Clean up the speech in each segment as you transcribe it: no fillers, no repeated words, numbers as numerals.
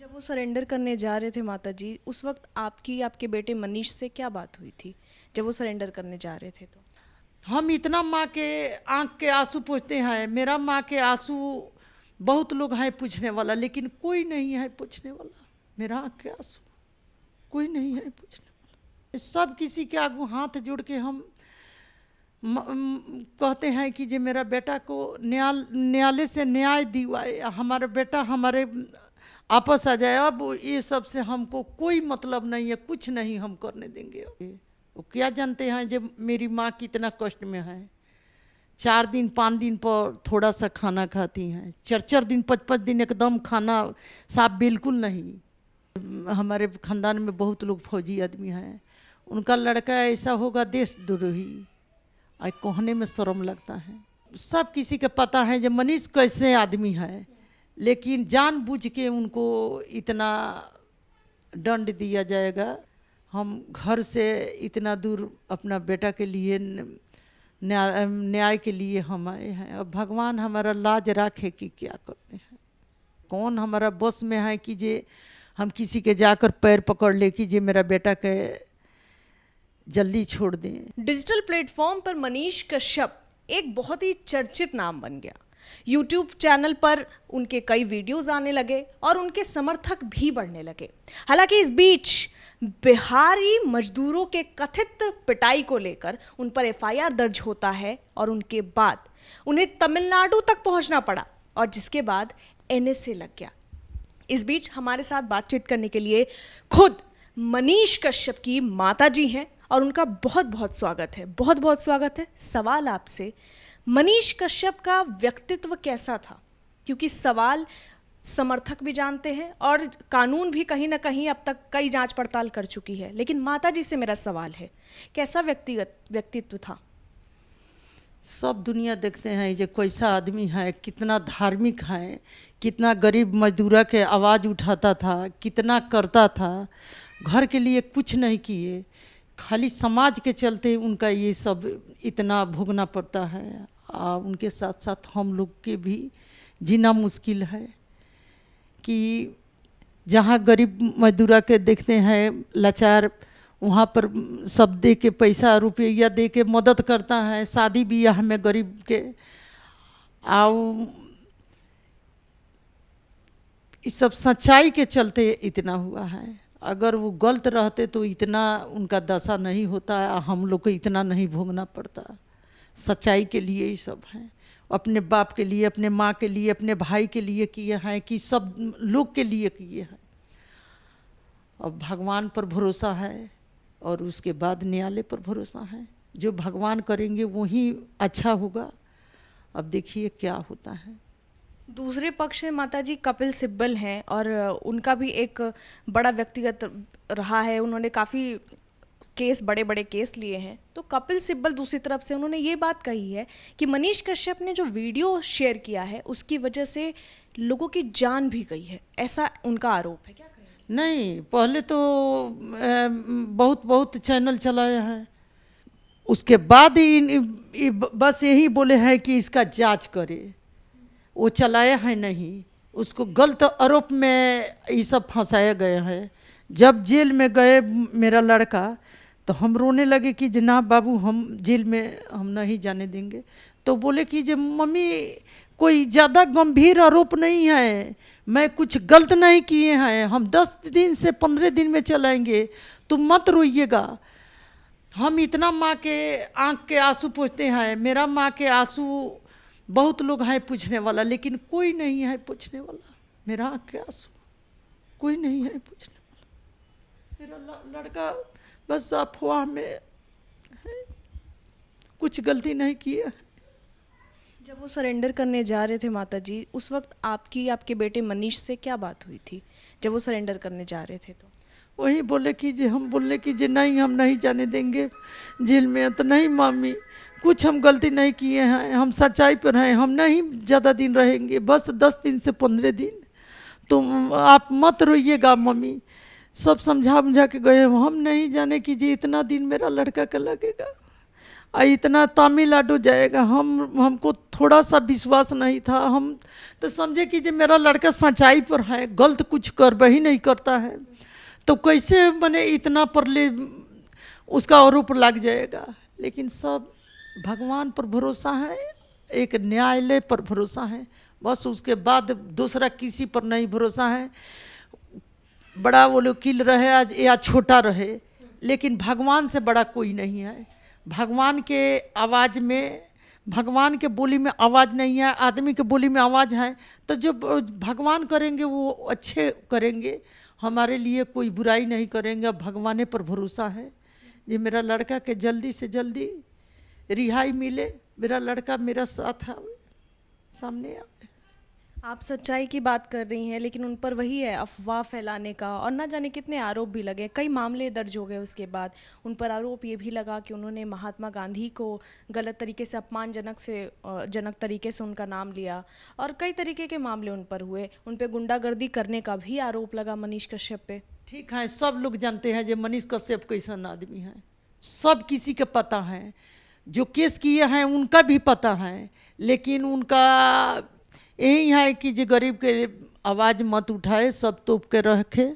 जब वो सरेंडर करने जा रहे थे माता जी, उस वक्त आपकी आपके बेटे मनीष से क्या बात हुई थी जब वो सरेंडर करने जा रहे थे तो? हम इतना माँ के आंख के आंसू पूछते हैं। मेरा माँ के आंसू बहुत लोग हैं पूछने वाला, लेकिन कोई नहीं है पूछने वाला। मेरा आंख के आंसू कोई नहीं है पूछने वाला। सब किसी के आगू हाथ जोड़ के हम कहते हैं कि जे मेरा बेटा को न्यायालय से न्याय दिवाए, हमारा बेटा हमारे आपस आ जाए। अब ये सब से हमको कोई मतलब नहीं है, कुछ नहीं हम करने देंगे। वो क्या जानते हैं जब मेरी माँ कितना कष्ट में है। 4 दिन 5 दिन पर थोड़ा सा खाना खाती हैं, 4 4 दिन 5 5 दिन एकदम खाना साफ बिल्कुल नहीं। हमारे ख़ानदान में बहुत लोग फौजी आदमी हैं, उनका लड़का ऐसा होगा देशद्रोही, आज कहने में शर्म लगता है। सब किसी के पता है जब मनीष कैसे आदमी है, लेकिन जानबूझ के उनको इतना दंड दिया जाएगा। हम घर से इतना दूर अपना बेटा के लिए न्याय के लिए हम आए हैं। अब भगवान हमारा लाज राखे कि क्या करते हैं। कौन हमारा बस में है कि जे हम किसी के जाकर पैर पकड़ ले कि जे मेरा बेटा के जल्दी छोड़ दें। डिजिटल प्लेटफॉर्म पर मनीष कश्यप एक बहुत ही चर्चित नाम बन गया। यूट्यूब चैनल पर उनके कई वीडियोस आने लगे और उनके समर्थक भी बढ़ने लगे। हालांकि इस बीच बिहारी मजदूरों के कथित पिटाई को लेकर उन पर एफआईआर दर्ज होता है और उनके बाद उन्हें तमिलनाडु तक पहुंचना पड़ा और जिसके बाद एनएसए लग गया। इस बीच हमारे साथ बातचीत करने के लिए खुद मनीष कश्यप की माता जी हैं और उनका बहुत बहुत स्वागत है, बहुत बहुत स्वागत है। सवाल आपसे, मनीष कश्यप का व्यक्तित्व कैसा था? क्योंकि सवाल समर्थक भी जानते हैं और कानून भी कहीं ना कहीं अब तक कई जांच पड़ताल कर चुकी है, लेकिन माता जी से मेरा सवाल है, कैसा व्यक्तित्व था? सब दुनिया देखते हैं ये कैसा आदमी है, कितना धार्मिक है, कितना गरीब मजदूरा के आवाज़ उठाता था, कितना करता था। घर के लिए कुछ नहीं किए, खाली समाज के चलते उनका ये सब इतना भोगना पड़ता है। उनके साथ साथ हम लोग के भी जीना मुश्किल है कि जहाँ गरीब मजदूरा के देखते हैं लाचार, वहाँ पर सब दे के पैसा रुपया दे के मदद करता है। शादी ब्याह में गरीब के इस सब सच्चाई के चलते इतना हुआ है। अगर वो गलत रहते तो इतना उनका दशा नहीं होता, हम लोग को इतना नहीं भोगना पड़ता। सच्चाई के लिए ही सब हैं, अपने बाप के लिए, अपने माँ के लिए, अपने भाई के लिए किए हैं कि सब लोग के लिए किए हैं। अब भगवान पर भरोसा है और उसके बाद न्यायालय पर भरोसा है। जो भगवान करेंगे वही अच्छा होगा। अब देखिए क्या होता है। दूसरे पक्ष से माता जी कपिल सिब्बल हैं और उनका भी एक बड़ा व्यक्तिगत रहा है, उन्होंने काफ़ी केस, बड़े बड़े केस लिए हैं। तो कपिल सिब्बल दूसरी तरफ से उन्होंने ये बात कही है कि मनीष कश्यप ने जो वीडियो शेयर किया है उसकी वजह से लोगों की जान भी गई है, ऐसा उनका आरोप है। क्या कहेंगे? नहीं, पहले तो बहुत बहुत चैनल चलाए हैं, उसके बाद ही बस यही बोले हैं कि इसका जांच करे। वो चलाया है नहीं, उसको गलत आरोप में ये सब फंसाया गया है। जब जेल में गए मेरा लड़का तो हम रोने लगे कि जनाब बाबू हम जेल में हम नहीं जाने देंगे। तो बोले कि जब मम्मी कोई ज़्यादा गंभीर आरोप नहीं है, मैं कुछ गलत नहीं किए हैं, हम 10 दिन से 15 दिन में चलाएंगे, तुम मत रोइएगा। हम इतना माँ के आंख के आंसू पूछते हैं। मेरा माँ के आंसू बहुत लोग हैं पूछने वाला, लेकिन कोई नहीं है पूछने वाला। मेरा आंख के आंसू कोई नहीं है पूछने वाला। मेरा लड़का बस अफवाह में है, कुछ गलती नहीं की है। जब वो सरेंडर करने जा रहे थे माता जी, उस वक्त आपकी आपके बेटे मनीष से क्या बात हुई थी जब वो सरेंडर करने जा रहे थे? तो वही बोले कि जे हम बोले कि जे नहीं हम नहीं जाने देंगे जेल में। तो नहीं मामी, कुछ हम गलती नहीं किए हैं, हम सच्चाई पर हैं, हम नहीं ज़्यादा दिन रहेंगे, बस 10 दिन से 15 दिन। तुम आप मत रोइएगा मम्मी। सब समझा बुझा के गए, हम नहीं जाने कि जी इतना दिन मेरा लड़का का लगेगा। इतना तमिलनाडु जाएगा, हमको थोड़ा सा विश्वास नहीं था। हम तो समझे कि जो मेरा लड़का सच्चाई पर है, गलत कुछ कर ही नहीं करता है, तो कैसे मैंने इतना पर ले उसका आरोप लग जाएगा। लेकिन सब भगवान पर भरोसा है, एक न्यायालय पर भरोसा है, बस उसके बाद दूसरा किसी पर नहीं भरोसा है। बड़ा वो वकील रहे या छोटा रहे, लेकिन भगवान से बड़ा कोई नहीं है। भगवान के आवाज़ में, भगवान के बोली में आवाज़ नहीं है, आदमी के बोली में आवाज़ है। तो जो भगवान करेंगे वो अच्छे करेंगे, हमारे लिए कोई बुराई नहीं करेंगे। भगवान पर भरोसा है कि मेरा लड़का के जल्दी से जल्दी रिहाई मिले, मेरा लड़का मेरा साथ आवे, सामने आवे। आप सच्चाई की बात कर रही हैं, लेकिन उन पर वही है अफवाह फैलाने का, और ना जाने कितने आरोप भी लगे, कई मामले दर्ज हो गए। उसके बाद उन पर आरोप ये भी लगा कि उन्होंने महात्मा गांधी को गलत तरीके से जनक तरीके से उनका नाम लिया, और कई तरीके के मामले उन पर हुए। उन पर गुंडागर्दी करने का भी आरोप लगा मनीष कश्यप पे। ठीक है, सब लोग जानते हैं जो मनीष कश्यप कैसन आदमी है, सब किसी के पता है। जो केस किए हैं उनका भी पता है, लेकिन उनका यही है कि जो गरीब के आवाज़ मत उठाए, सब तोप के रखे।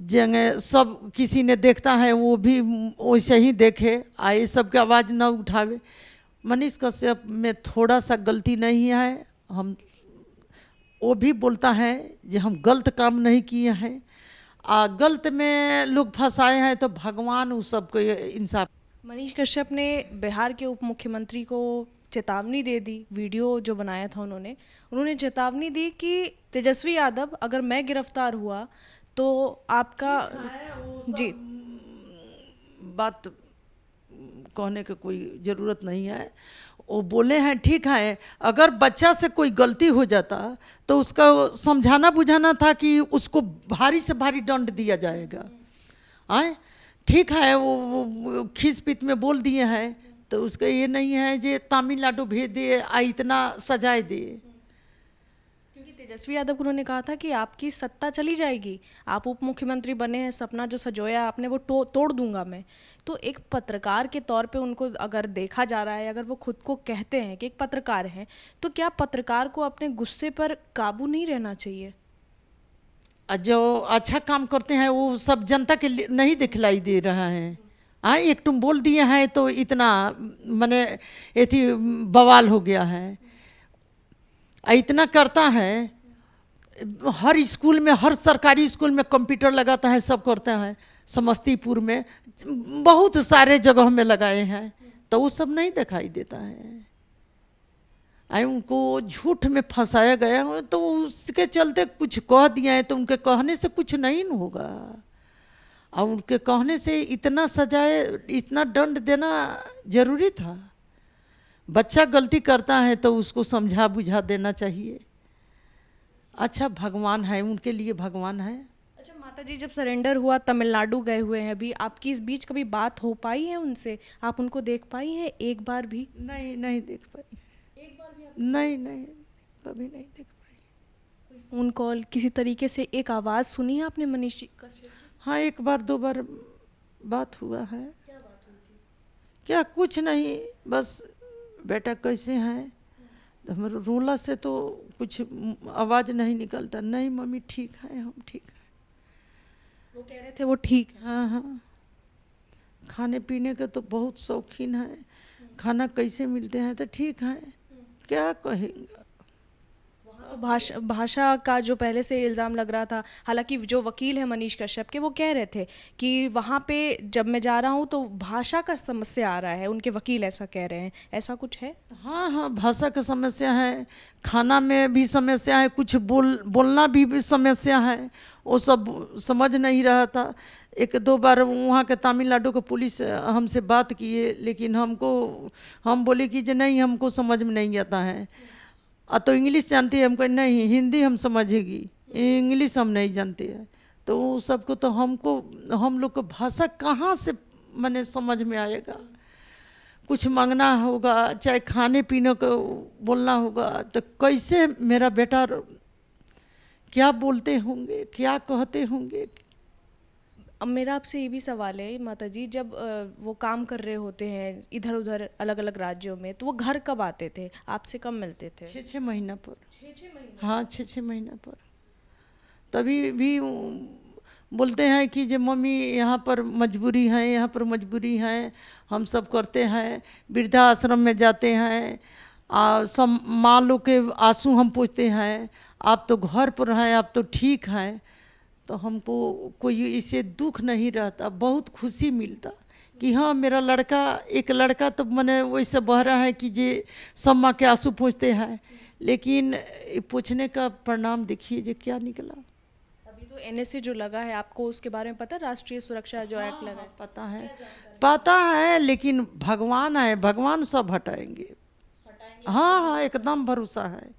जगह सब किसी ने देखता है वो भी वैसे ही देखे, आए सबके आवाज़ न उठावे। मनीष कश्यप में थोड़ा सा गलती नहीं है, हम वो भी बोलता है कि हम गलत काम नहीं किए हैं, गलत में लोग फंसाए हैं तो भगवान उस सबको इंसाफ। मनीष कश्यप ने बिहार के उप मुख्यमंत्री को चेतावनी दे दी, वीडियो जो बनाया था उन्होंने चेतावनी दी कि तेजस्वी यादव अगर मैं गिरफ्तार हुआ तो आपका जी बात कहने की कोई ज़रूरत नहीं है। वो बोले हैं ठीक है, अगर बच्चा से कोई गलती हो जाता तो उसका समझाना बुझाना था कि उसको भारी से भारी दंड दिया जाएगा। आए ठीक है, वो खींच पीट में बोल दिए हैं, तो उसका ये नहीं है जे तमिलनाडु भेज दे इतना सजाए दे। क्योंकि तेजस्वी यादव को उन्होंने कहा था कि आपकी सत्ता चली जाएगी, आप उप मुख्यमंत्री बने हैं, सपना जो सजोया आपने वो तोड़ दूंगा मैं। तो एक पत्रकार के तौर पे उनको अगर देखा जा रहा है, अगर वो खुद को कहते हैं कि एक पत्रकार हैं, तो क्या पत्रकार को अपने गुस्से पर काबू नहीं रहना चाहिए? जो अच्छा काम करते हैं वो सब जनता के नहीं दिखलाई दे रहा है। हाँ, एक तुम बोल दिए हैं तो इतना माने एथी बवाल हो गया है। इतना करता है, हर स्कूल में, हर सरकारी स्कूल में कंप्यूटर लगाता है, सब करता है। समस्तीपुर में बहुत सारे जगह में लगाए हैं, तो वो सब नहीं दिखाई देता है। उनको झूठ में फंसाया गया हो तो उसके चलते कुछ कह दिया है, तो उनके कहने से कुछ नहीं होगा। और उनके कहने से इतना सजाए, इतना दंड देना जरूरी था। बच्चा गलती करता है तो उसको समझा बुझा देना चाहिए। अच्छा, भगवान है, उनके लिए भगवान है। अच्छा माता जी, जब सरेंडर हुआ तमिलनाडु गए हुए हैं अभी, आपकी इस बीच कभी बात हो पाई है उनसे? आप उनको देख पाई हैं एक बार भी? नहीं, नहीं देख पाई। एक बार भी आप नहीं, नहीं, कभी नहीं देख पाई। कोई फ़ोन कॉल, किसी तरीके से एक आवाज़ सुनी है आपने मनीष जी कश्यप? हाँ, एक बार दो बार बात हुआ है। क्या बात हुई थी? क्या कुछ नहीं, बस बेटा कैसे हैं, हम रोला से तो कुछ आवाज़ नहीं निकलता। नहीं मम्मी ठीक है, हम ठीक हैं। वो कह रहे थे वो ठीक है। हाँ हाँ, खाने पीने के तो बहुत शौकीन है, खाना कैसे मिलते हैं तो ठीक है, क्या कहेंगे। तो भाषा का जो पहले से इल्ज़ाम लग रहा था, हालांकि जो वकील है मनीष कश्यप के, वो कह रहे थे कि वहाँ पे जब मैं जा रहा हूँ तो भाषा का समस्या आ रहा है, उनके वकील ऐसा कह रहे हैं। ऐसा कुछ है? हाँ हाँ, भाषा का समस्या है, खाना में भी समस्या है, कुछ बोलना भी समस्या है, वो सब समझ नहीं रहा था। एक दो बार वहाँ के तमिलनाडु के पुलिस हमसे बात किए, लेकिन हम बोले कि नहीं, हमको समझ में नहीं आता है। तो इंग्लिश जानती है? हमको नहीं, हिंदी हम समझेगी, इंग्लिश हम नहीं जानते हैं। तो वो सबको तो हम लोग को भाषा कहाँ से मैंने समझ में आएगा। कुछ मांगना होगा, चाहे खाने पीने को बोलना होगा, तो कैसे मेरा बेटा क्या बोलते होंगे, क्या कहते होंगे। अब मेरा आपसे ये भी सवाल है माता जी, जब वो काम कर रहे होते हैं इधर उधर अलग अलग राज्यों में, तो वो घर कब आते थे, आपसे कब मिलते थे? 6-6 महीना पर। 6-6 महीने। हाँ, 6-6 महीना पर। तभी भी बोलते हैं कि जे मम्मी यहाँ पर मजबूरी है, यहाँ पर मजबूरी है, हम सब करते हैं, वृद्धाश्रम में जाते हैं, सब माँ लोग के आंसू हम पूछते हैं, आप तो घर पर हैं, आप तो ठीक हैं। तो हमको कोई इससे दुख नहीं रहता, बहुत खुशी मिलता कि हाँ मेरा लड़का, एक लड़का तो मैंने वैसे बह रहा है कि जे सब माँ के आंसू पूछते हैं, लेकिन पूछने का परिणाम देखिए जे क्या निकला। अभी तो एनएसए जो लगा है, आपको उसके बारे में पता है? राष्ट्रीय सुरक्षा जो एक्ट लगा है। पता है, लेकिन भगवान है, भगवान सब हटाएंगे। हाँ हाँ, एकदम भरोसा है,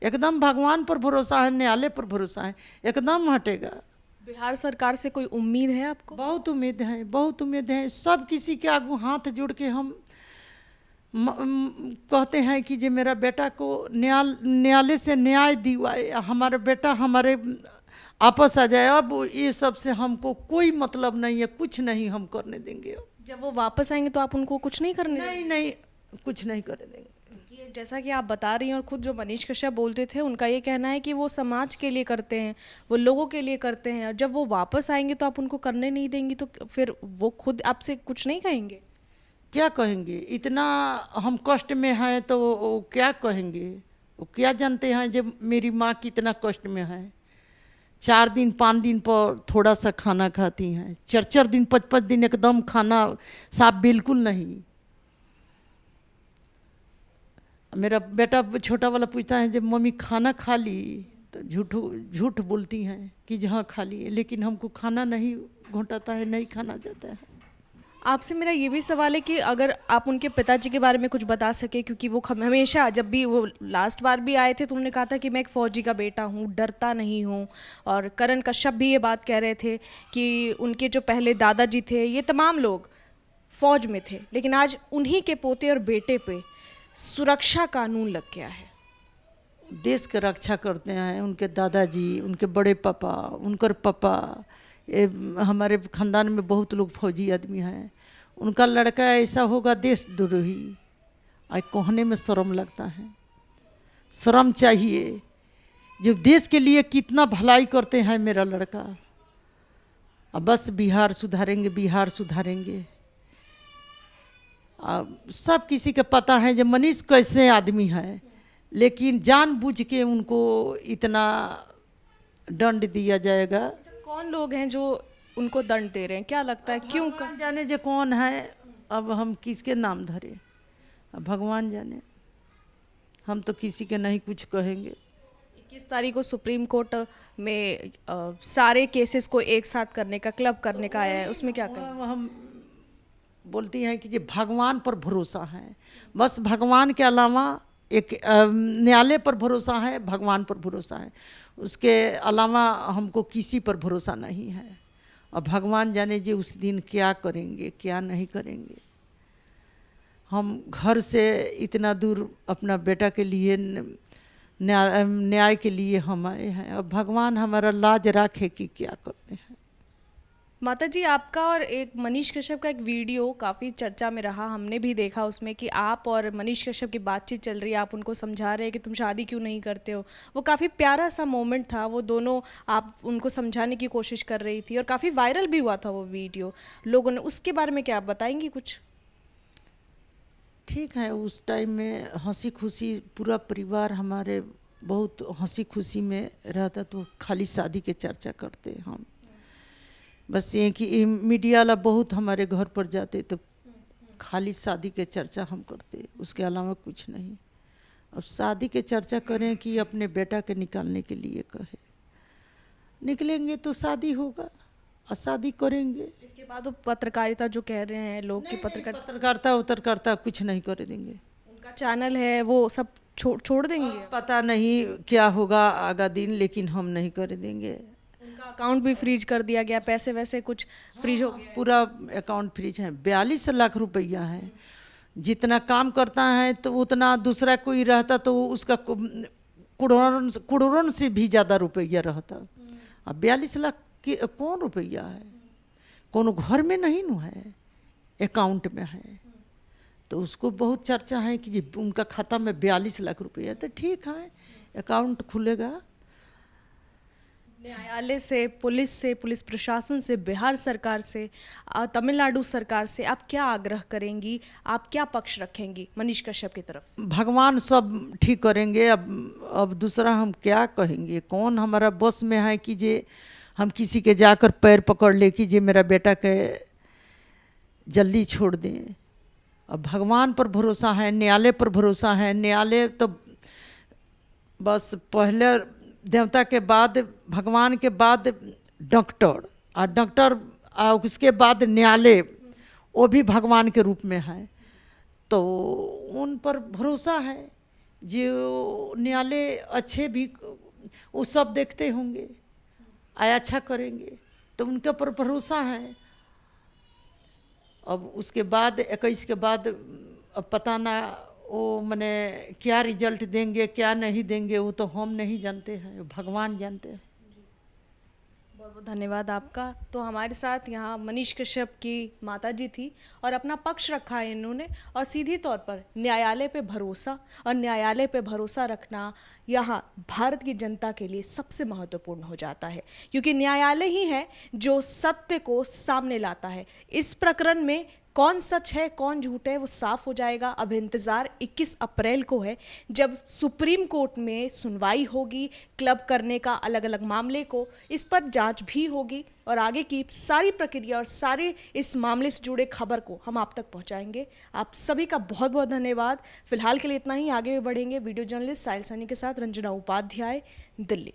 एकदम भगवान पर भरोसा है, न्यायालय पर भरोसा है, एकदम हटेगा। बिहार सरकार से कोई उम्मीद है आपको? बहुत उम्मीद है, बहुत उम्मीद है। सब किसी के आगू हाथ जोड़ के हम कहते हैं कि जे मेरा बेटा को न्यायालय से न्याय दिवाए, हमारा बेटा हमारे आपस आ जाए। अब ये सब से हमको कोई मतलब नहीं है, कुछ नहीं हम करने देंगे। जब वो वापस आएंगे तो आप उनको कुछ नहीं करने नहीं नहीं, कुछ नहीं करने देंगे। ये जैसा कि आप बता रही हैं, और खुद जो मनीष कश्यप बोलते थे, उनका ये कहना है कि वो समाज के लिए करते हैं, वो लोगों के लिए करते हैं, और जब वो वापस आएंगे तो आप उनको करने नहीं देंगी, तो फिर वो खुद आपसे कुछ नहीं कहेंगे? क्या कहेंगे? इतना हम कष्ट में हैं तो वो क्या कहेंगे? वो क्या जानते हैं जब मेरी माँ कितना कष्ट में है। 4 दिन 5 दिन पर थोड़ा सा खाना खाती हैं, 4-4 दिन 5-5 दिन एकदम खाना साफ बिल्कुल नहीं। मेरा बेटा छोटा वाला पूछता है जब मम्मी खाना खा ली, तो झूठ बोलती हैं कि हाँ खा ली, लेकिन हमको खाना नहीं घोंटाता है, नहीं खाना जाता है। आपसे मेरा ये भी सवाल है कि अगर आप उनके पिताजी के बारे में कुछ बता सके, क्योंकि वो हमेशा, जब भी वो लास्ट बार भी आए थे तो उन्होंने कहा था कि मैं एक फ़ौजी का बेटा हूँ, डरता नहीं हूँ। और करण कश्यप भी ये बात कह रहे थे कि उनके जो पहले दादाजी थे, ये तमाम लोग फ़ौज में थे, लेकिन आज उन्हीं के पोते और बेटे पे सुरक्षा कानून लग गया है। देश की रक्षा करते हैं उनके दादाजी, उनके बड़े पापा, उनकर पापा। ये हमारे ख़ानदान में बहुत लोग फौजी आदमी हैं। उनका लड़का ऐसा होगा देशद्रोही, आज कहने में शर्म लगता है। शर्म चाहिए, जो देश के लिए कितना भलाई करते हैं मेरा लड़का। अब बस बिहार सुधारेंगे, बिहार सुधारेंगे। सब किसी के पता है जो मनीष कैसे आदमी है, लेकिन जानबूझ के उनको इतना दंड दिया जाएगा। कौन लोग हैं जो उनको दंड दे रहे हैं, क्या लगता है, क्यों भगवान जाने जो कौन है। अब हम किसके नाम धरे, अब भगवान जाने, हम तो किसी के नहीं कुछ कहेंगे। 21 तारीख को सुप्रीम कोर्ट में सारे केसेस को एक साथ करने का, क्लब करने का आया है, उसमें क्या कहें? हम बोलती हैं कि जो भगवान पर भरोसा है, बस भगवान के अलावा एक न्यायालय पर भरोसा है, भगवान पर भरोसा है, उसके अलावा हमको किसी पर भरोसा नहीं है। और भगवान जाने जी उस दिन क्या करेंगे, क्या नहीं करेंगे। हम घर से इतना दूर अपना बेटा के लिए, न्याय के लिए हम आए हैं। अब भगवान हमारा लाज रखे कि क्या करते हैं। माता जी, आपका और एक मनीष कश्यप का एक वीडियो काफ़ी चर्चा में रहा, हमने भी देखा उसमें कि आप और मनीष कश्यप की बातचीत चल रही है, आप उनको समझा रहे हैं कि तुम शादी क्यों नहीं करते हो। वो काफ़ी प्यारा सा मोमेंट था, वो दोनों, आप उनको समझाने की कोशिश कर रही थी, और काफ़ी वायरल भी हुआ था वो वीडियो लोगों ने। उसके बारे में क्या आप बताएंगी कुछ? ठीक है, उस टाइम में हंसी खुशी पूरा परिवार हमारे बहुत हंसी खुशी में रहता, तो खाली शादी के चर्चा करते हम। बस ये कि मीडिया वाला बहुत हमारे घर पर जाते तो खाली शादी के चर्चा हम करते, उसके अलावा कुछ नहीं। अब शादी के चर्चा करें कि अपने बेटा के निकालने के लिए कहे, निकलेंगे तो शादी होगा और शादी करेंगे। इसके बाद वो पत्रकारिता जो कह रहे हैं लोग कि पत्रकारिता कुछ नहीं कर देंगे। उनका चैनल है, वो सब छोड़ देंगे। पता नहीं क्या होगा आगा दिन, लेकिन हम नहीं कर देंगे। उनका अकाउंट भी फ्रीज कर दिया गया, पैसे वैसे कुछ फ्रीज हो गया, पूरा अकाउंट फ्रीज है। 42 लाख रुपया है। जितना काम करता है तो उतना दूसरा कोई रहता तो उसका करोड़ों से भी ज़्यादा रुपया रहता। अब 42 लाख की कौन रुपया है? कोनो घर में नहीं न है, अकाउंट में है। तो उसको बहुत चर्चा है कि जी उनका खाता में 42 लाख रुपए है। तो ठीक है, अकाउंट खुलेगा। न्यायालय से, पुलिस प्रशासन से, बिहार सरकार से, तमिलनाडु सरकार से आप क्या आग्रह करेंगी, आप क्या पक्ष रखेंगी मनीष कश्यप की तरफ से? भगवान सब ठीक करेंगे। अब दूसरा हम क्या कहेंगे, कौन हमारा बस में है कि जे हम किसी के जाकर पैर पकड़ ले कि जे मेरा बेटा के जल्दी छोड़ दें। अब भगवान पर भरोसा है, न्यायालय पर भरोसा है। न्यायालय तो बस पहले देवता के बाद, भगवान के बाद डॉक्टर, और डॉक्टर उसके बाद न्यायालय, वो भी भगवान के रूप में है। तो उन पर भरोसा है, जो न्यायालय अच्छे भी वो सब देखते होंगे, अच्छा करेंगे, तो उनके ऊपर भरोसा है। अब उसके बाद 21 के बाद अब पता ना वो मने क्या रिजल्ट देंगे क्या नहीं देंगे, वो तो हम नहीं जानते हैं, भगवान जानते हैं। बहुत बहुत धन्यवाद आपका। तो हमारे साथ यहाँ मनीष कश्यप की माताजी थी और अपना पक्ष रखा है इन्होंने, और सीधी तौर पर न्यायालय पे भरोसा, और न्यायालय पे भरोसा रखना यहाँ भारत की जनता के लिए सबसे महत्वपूर्ण हो जाता है, क्योंकि न्यायालय ही है जो सत्य को सामने लाता है। इस प्रकरण में कौन सच है कौन झूठ है वो साफ हो जाएगा। अब इंतज़ार 21 अप्रैल को है, जब सुप्रीम कोर्ट में सुनवाई होगी क्लब करने का अलग अलग मामले को, इस पर जांच भी होगी और आगे की सारी प्रक्रिया और सारे इस मामले से जुड़े खबर को हम आप तक पहुंचाएंगे। आप सभी का बहुत बहुत धन्यवाद। फिलहाल के लिए इतना ही, आगे भी बढ़ेंगे। वीडियो जर्नलिस्ट साहिल सैनी के साथ रंजना उपाध्याय, दिल्ली।